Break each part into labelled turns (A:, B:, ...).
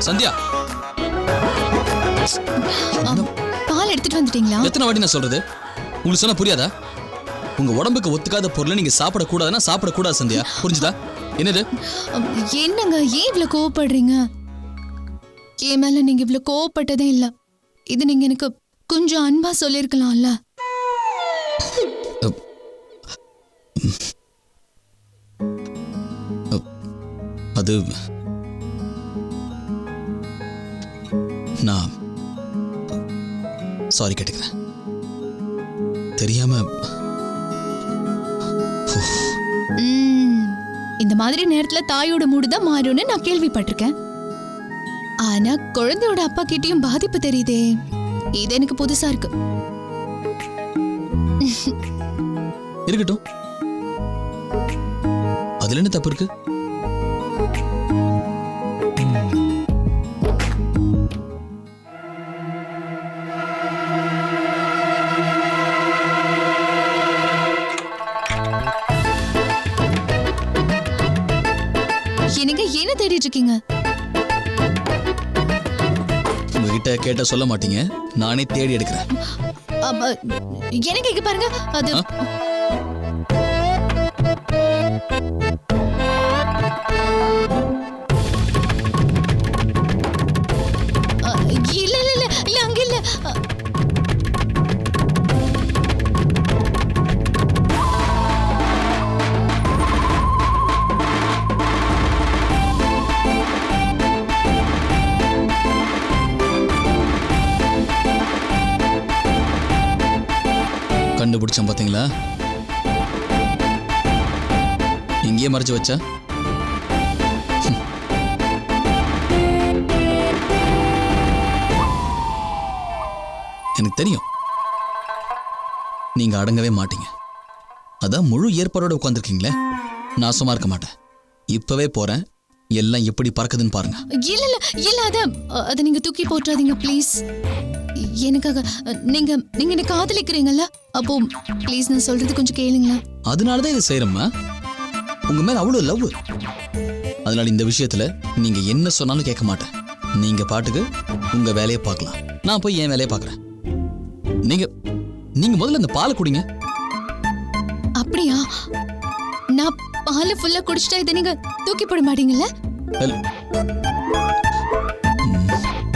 A: சந்தியா
B: பால் எடுத்துட்டு வந்துட்டீங்களா?
A: எத்தனை வாட்டி நான் சொல்றது? உங்களுக்கு சொன்னா புரியாதா? உங்க உடம்புக்கு ஒத்துக்காத பொருளை நீங்க சாப்பிடக்கூடாதுன்னா சாப்பிடக்கூடாது சந்தியா, புரிஞ்சுதா? என்னது?
B: என்னங்க ஏன் இவ்வளவு கோவப்படுறீங்க? என் மேல நீங்க இவ்வளவு கோவப்பட்டதே இல்ல. இது நீங்க எனக்கு கொஞ்சம் அன்பா சொல்லிருக்கலாம்ல.
A: அது நான் சாரி கேட்டுக்கிறேன். தெரியாம.
B: இந்த மாதிரி நேரத்துல தாயோட மூடுதான் மாறும்னு நான் கேள்விப்பட்டிருக்கேன். ஆனா குழந்தையோட அப்பா கிட்டயும் பாதிப்பு தெரியுதே, இது எனக்கு புதுசா இருக்கு.
A: இருக்கட்டும், அதுல என்ன தப்பு இருக்கு?
B: எனக்கு என்ன தேடிட்டு இருக்கீங்க?
A: உங்ககிட்ட கேட்ட சொல்ல மாட்டீங்க, நானே தேடி எடுக்கிறேன்.
B: எனக்கு இங்க பாருங்க, அது இல்ல இல்ல இல்ல இல்ல அங்க இல்ல.
A: கண்டுபிடிச்சேன் பாத்தீங்களா? இங்கேயே மறைச்சு வச்சா? எனக்கு தெரியும் நீங்க அடங்கவே மாட்டீங்க. அதான் முழு ஏற்பாடோட உட்கார்ந்துருக்கீங்களே. நான் சும்மா இருக்க மாட்டேன். இப்பவே போறேன், எல்லாம் எப்படி பறக்குதுன்னு பாருங்க.
B: இல்ல இல்ல இல்ல, அத நீங்க தூக்கி போட்டுறாதீங்க ப்ளீஸ். எனக்காக நீங்க நீங்க என்ன காதலிக்கிறீங்கல்ல, அப்போ ப்ளீஸ் நான் சொல்றது கொஞ்சம் கேளுங்களா.
A: அதனாலதான் இதை செய்யறோம்மா. உங்க மேல அவ்வளவு லவ். அதனால இந்த விஷயத்துல நீங்க என்ன சொன்னாலும் கேட்க மாட்டேன். நீங்க பாட்டுக்கு உங்க வேலையை பார்க்கலாம், நான் போய் என் வேலையை பார்க்கறேன். நீங்க நீங்க முதல்ல இந்த பாலை குடிங்க.
B: அப்படியா? நான் பாலை ஃபுல்லா குடிச்சிட்டா இதை நீங்க தூக்கி போட மாட்டீங்கல்ல?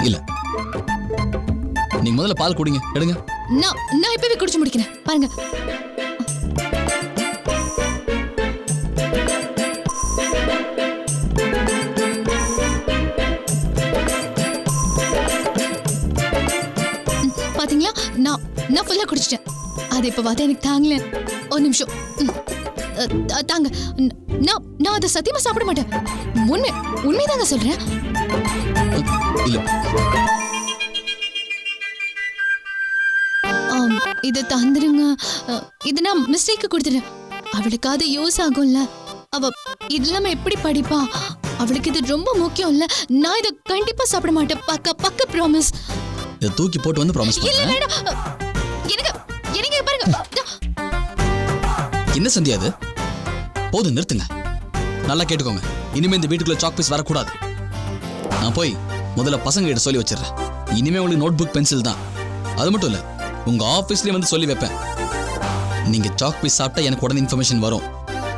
A: இல்ல, நீங்க முதல்ல பால் குடிங்க, எடுங்க.
B: நான் இப்பவே குடிச்சு முடிக்கிறேன் பாருங்க. பாத்தீங்களா, நான் ஃபுல்லா குடிச்சிட்டேன். அது இப்ப பார்த்தா எனக்கு தாங்கல. ஒரு நிமிஷம் தாங்க. நான் அதை சத்தியமா சாப்பிட மாட்டேன். உண்மைதாங்க சொல்றேன்.
A: இல்ல,
B: இதை தந்துருங்க. இது நான் மிஸ்டேக்கு கொடுத்துறேன். அவளுக்கு அது யூஸ் ஆகும்ல. அவ இது இல்லாம எப்படி படிப்பா? அவளுக்கு இது ரொம்ப முக்கியம் இல்ல. நான் இதை கண்டிப்பா சாப்பிட மாட்டேன். பக்க ப்ராமிஸ்.
A: இதை தூக்கி போட்டு வந்து ப்ராமிஸ்
B: பண்ணுங்க. எனக்கு பாருங்க.
A: என்ன சந்தியா அது? போதும், நிறுத்துங்க. நல்லா கேட்டுக்கோங்க, இனிமே இந்த வீட்டுக்குள்ள சாக் பீஸ் வரக்கூடாது. நான் போய் முதல்ல பசங்க கிட்ட சொல்லி வச்சிடறேன். இனிமே உங்களுக்கு நோட் புக் பென்சில் தான். அது மட்டும் இல்ல, உங்க ஆபீஸ்லயே வந்து சொல்லி வைப்பேன். நீங்க சாக் பீஸ் சாப்பிட்டா எனக்கு உடனே இன்ஃபர்மேஷன் வரும்.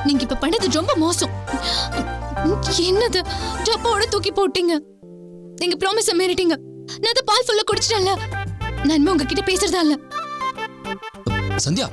B: நீங்க இப்ப பண்ணது ரொம்ப மோசம். என்னது டப்பாவோட தூக்கி போட்டீங்க? நீங்க ப்ராமிஸ் மீறிட்டீங்க. நான் பால் ஃபுல்லா குடிச்சிட்டேன்ல. நான் உங்ககிட்ட பேசுறதா இல்ல.
A: சந்தியா,